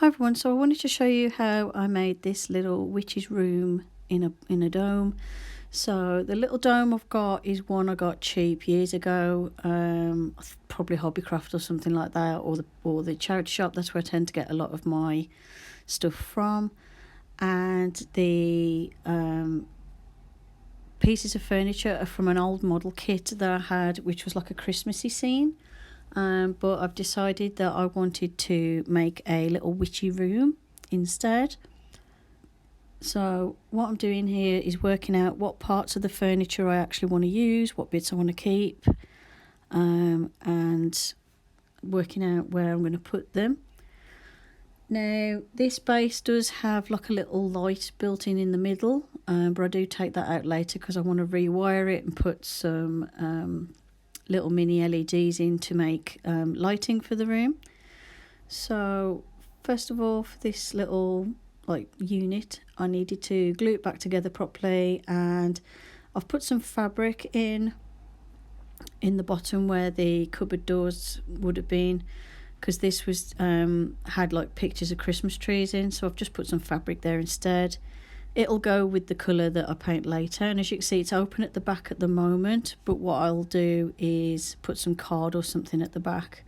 Hi everyone, so I wanted to show you how I made this little witch's room in a dome. So the little dome I've got is one I got cheap years ago, probably Hobbycraft or something like that, or the charity shop. That's where I tend to get a lot of my stuff from. And the pieces of furniture are from an old model kit that I had, which was like a Christmassy scene. But I've decided that I wanted to make a little witchy room instead. So what I'm doing here is working out what parts of the furniture I actually want to use, what bits I want to keep, and working out where I'm going to put them. Now this base does have like a little light built in the middle, but I do take that out later because I want to rewire it and put some little mini LEDs in to make lighting for the room. So first of all, for this little unit, I needed to glue it back together properly, and I've put some fabric in the bottom where the cupboard doors would have been, because this was had like pictures of Christmas trees in, so I've just put some fabric there instead. It'll go with the colour that I paint later, and as you can see it's open at the back at the moment, but what I'll do is put some card or something at the back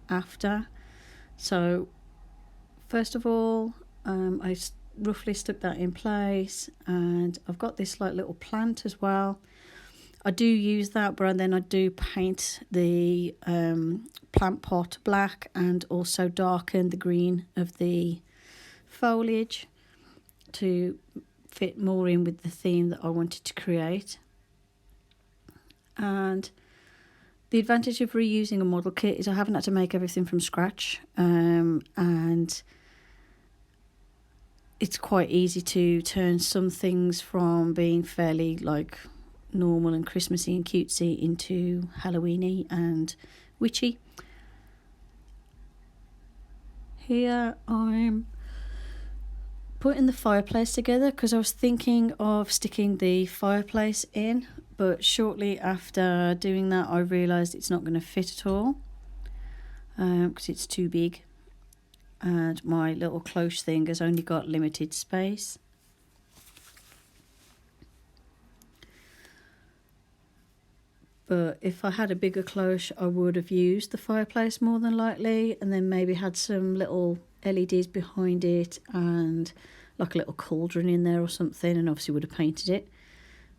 after. So first of all, I roughly stuck that in place, and I've got this like little plant as well. I do use that, but then I do paint the plant pot black and also darken the green of the foliage to fit more in with the theme that I wanted to create. And the advantage of reusing a model kit is I haven't had to make everything from scratch, and it's quite easy to turn some things from being fairly like normal and Christmassy and cutesy into Halloweeny and witchy. Here I'm putting the fireplace together because I was thinking of sticking the fireplace in, but shortly after doing that I realised it's not going to fit at all because it's too big, and my little cloche thing has only got limited space. But if I had a bigger cloche I would have used the fireplace more than likely, and then maybe had some little LEDs behind it and like a little cauldron in there or something, and obviously would have painted it.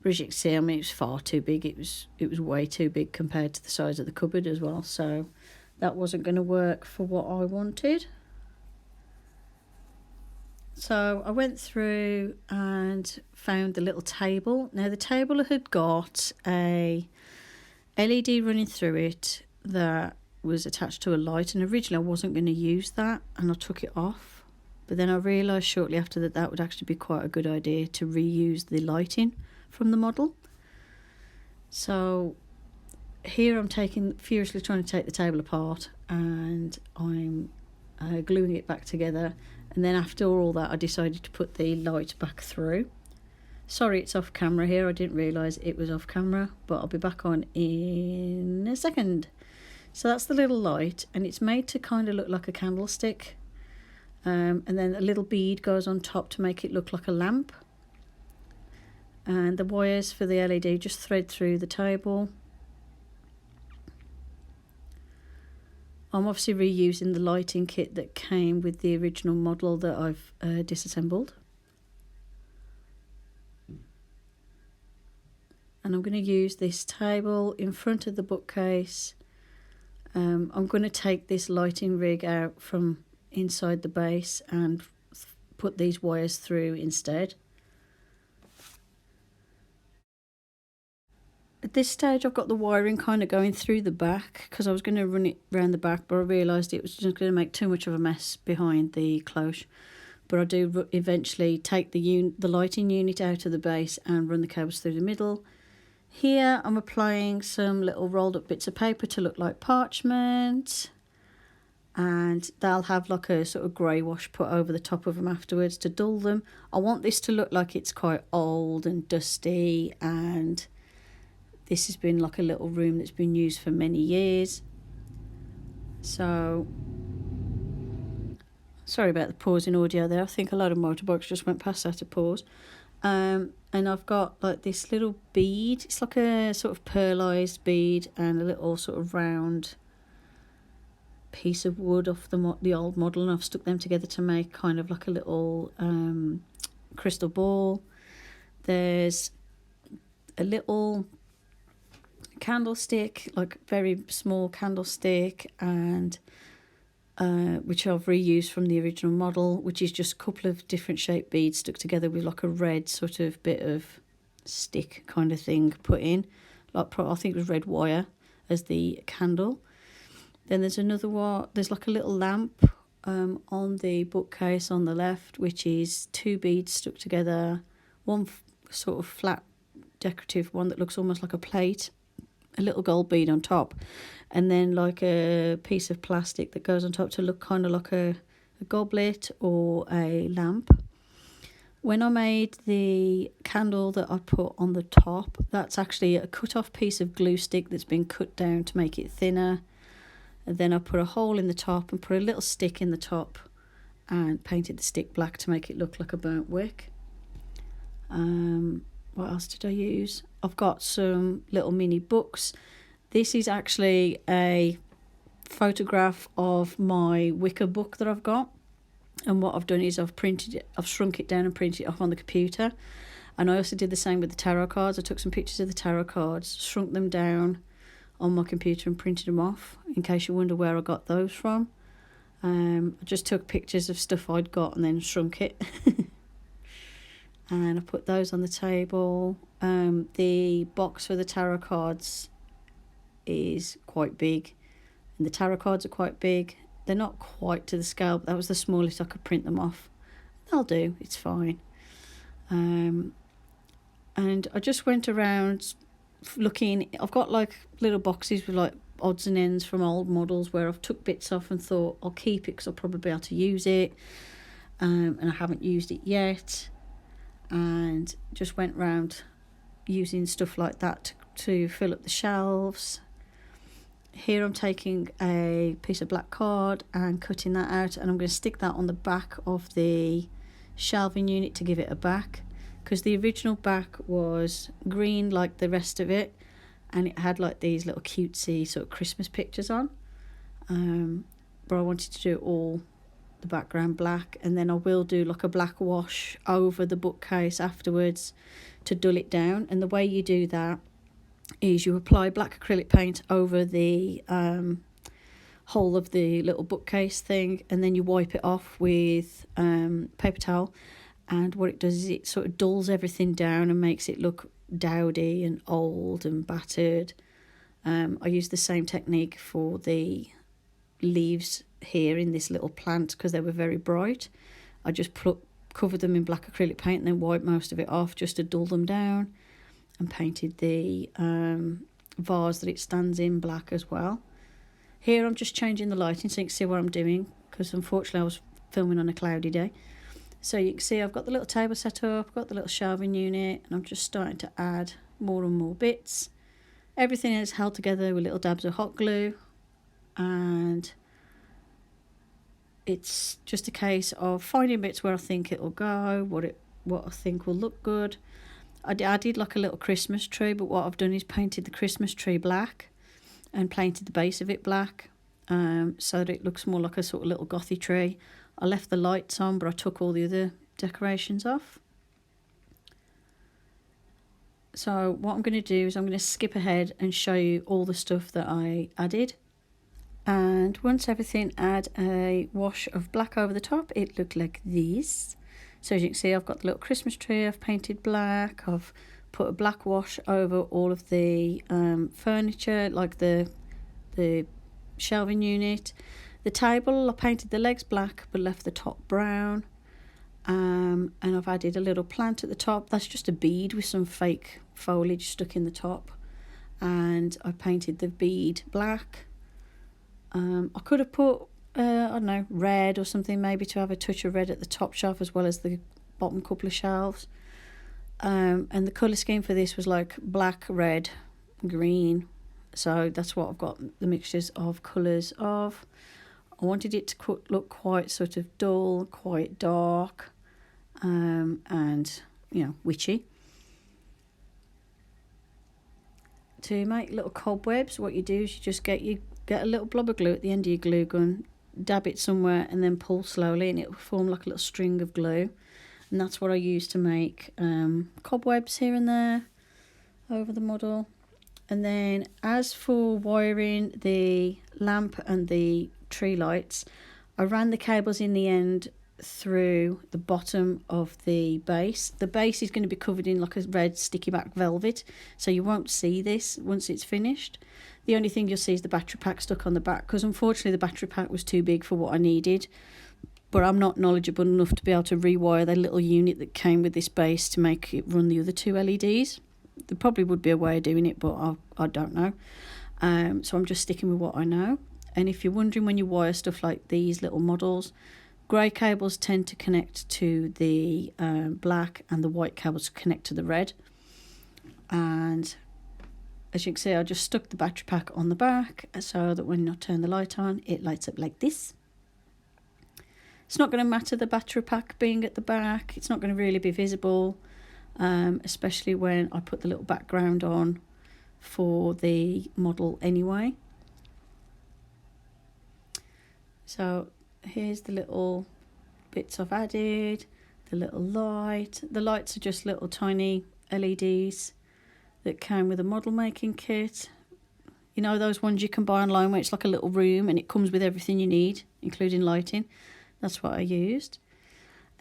But as you can see, I mean, it was far too big. It was way too big compared to the size of the cupboard as well, so that wasn't going to work for what I wanted. So I went through and found the little table. Now the table had got a LED running through it that was attached to a light, and originally I wasn't going to use that and I took it off, but then I realised shortly after that that would actually be quite a good idea to reuse the lighting from the model. So here I'm furiously trying to take the table apart, and I'm gluing it back together, and then after all that I decided to put the light back through. Sorry it's off camera here, I didn't realise it was off camera, but I'll be back on in a second. So that's the little light, and it's made to kind of look like a candlestick, and then a little bead goes on top to make it look like a lamp, and the wires for the LED just thread through the table. I'm obviously reusing the lighting kit that came with the original model that I've disassembled. And I'm going to use this table in front of the bookcase. I'm going to take this lighting rig out from inside the base and put these wires through instead. At this stage I've got the wiring kind of going through the back because I was going to run it around the back, but I realised it was just going to make too much of a mess behind the cloche. But I do eventually take the lighting unit out of the base and run the cables through the middle. Here I'm applying some little rolled up bits of paper to look like parchment, and they'll have like a sort of grey wash put over the top of them afterwards to dull them. I want this to look like it's quite old and dusty, and this has been like a little room that's been used for many years. So Sorry about the pause in audio there. I think a lot of motorbikes just went past that to pause. And I've got like this little bead. It's like a sort of pearlized bead and a little sort of round piece of wood off the old model, and I've stuck them together to make kind of like a little crystal ball. There's a little candlestick, like very small candlestick, and which I've reused from the original model, which is just a couple of different shaped beads stuck together with like a red sort of bit of stick kind of thing put in, like I think it was red wire as the candle. Then there's another one, there's like a little lamp on the bookcase on the left, which is 2 beads stuck together, one sort of flat decorative one that looks almost like a plate, a little gold bead on top, and then like a piece of plastic that goes on top to look kind of like a goblet or a lamp. When I made the candle that I put on the top, that's actually a cut off piece of glue stick that's been cut down to make it thinner. And then I put a hole in the top and put a little stick in the top and painted the stick black to make it look like a burnt wick. What else did I use? I've got some little mini books. This is actually a photograph of my wicker book that I've got. And what I've done is I've shrunk it down and printed it off on the computer. And I also did the same with the tarot cards. I took some pictures of the tarot cards, shrunk them down on my computer and printed them off, in case you wonder where I got those from. I just took pictures of stuff I'd got and then shrunk it. And I put those on the table. The box for the tarot cards is quite big, and the tarot cards are quite big. They're not quite to the scale, but that was the smallest I could print them off. They'll do, it's fine. And I just went around looking. I've got like little boxes with like odds and ends from old models where I've took bits off and thought I'll keep it because I'll probably be able to use it, and I haven't used it yet. And just went round using stuff like that to fill up the shelves. Here I'm taking a piece of black card and cutting that out, and I'm going to stick that on the back of the shelving unit to give it a back, because the original back was green like the rest of it, and it had like these little cutesy sort of Christmas pictures on, but I wanted to do all the background black, and then I will do like a black wash over the bookcase afterwards to dull it down. And the way you do that is you apply black acrylic paint over the whole of the little bookcase thing, and then you wipe it off with paper towel, and what it does is it sort of dulls everything down and makes it look dowdy and old and battered. I use the same technique for the leaves here in this little plant because they were very bright. I just covered them in black acrylic paint and then wiped most of it off just to dull them down, and painted the vase that it stands in black as well. Here I'm just changing the lighting so you can see what I'm doing, because unfortunately I was filming on a cloudy day. So you can see I've got the little table set up, I've got the little shelving unit, and I'm just starting to add more and more bits. Everything is held together with little dabs of hot glue, and it's just a case of finding bits where I think it will go, what I think will look good. I did like a little Christmas tree, but what I've done is painted the Christmas tree black and painted the base of it black, so that it looks more like a sort of little Gothic tree. I left the lights on, but I took all the other decorations off. So what I'm going to do is I'm going to skip ahead and show you all the stuff that I added. And once everything had a wash of black over the top, it looked like this. So as you can see, I've got the little Christmas tree I've painted black. I've put a black wash over all of the furniture, like the shelving unit. The table, I painted the legs black but left the top brown. And I've added a little plant at the top. That's just a bead with some fake foliage stuck in the top. And I painted the bead black. I could have put, I don't know, red or something, maybe to have a touch of red at the top shelf as well as the bottom couple of shelves. And the colour scheme for this was like black, red, green. So that's what I've got the mixtures of colours of. I wanted it to look quite sort of dull, quite dark, and, you know, witchy. To make little cobwebs, what you do is you just get a little blob of glue at the end of your glue gun, dab it somewhere, and then pull slowly, and it will form like a little string of glue. And that's what I use to make cobwebs here and there over the model. And then as for wiring the lamp and the tree lights, I ran the cables in the end through the bottom of the base. The base is going to be covered in like a red sticky back velvet, so you won't see this once it's finished. The only thing you'll see is the battery pack stuck on the back, because unfortunately the battery pack was too big for what I needed. But I'm not knowledgeable enough to be able to rewire the little unit that came with this base to make it run the other two LEDs. There probably would be a way of doing it, but I don't know. So I'm just sticking with what I know. And if you're wondering, when you wire stuff like these little models, grey cables tend to connect to the black, and the white cables connect to the red. And as you can see, I just stuck the battery pack on the back so that when I turn the light on, it lights up like this. It's not going to matter the battery pack being at the back. It's not going to really be visible, especially when I put the little background on for the model anyway. So here's the little bits I've added, the little light. The lights are just little tiny LEDs that came with a model making kit. You know, those ones you can buy online where it's like a little room and it comes with everything you need, including lighting. That's what I used.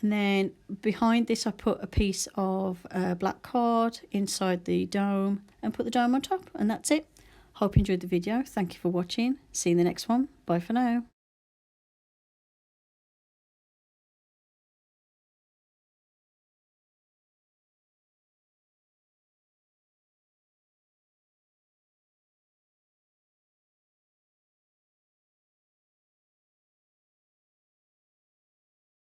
And then behind this, I put a piece of black card inside the dome and put the dome on top, and that's it. Hope you enjoyed the video. Thank you for watching. See you in the next one. Bye for now.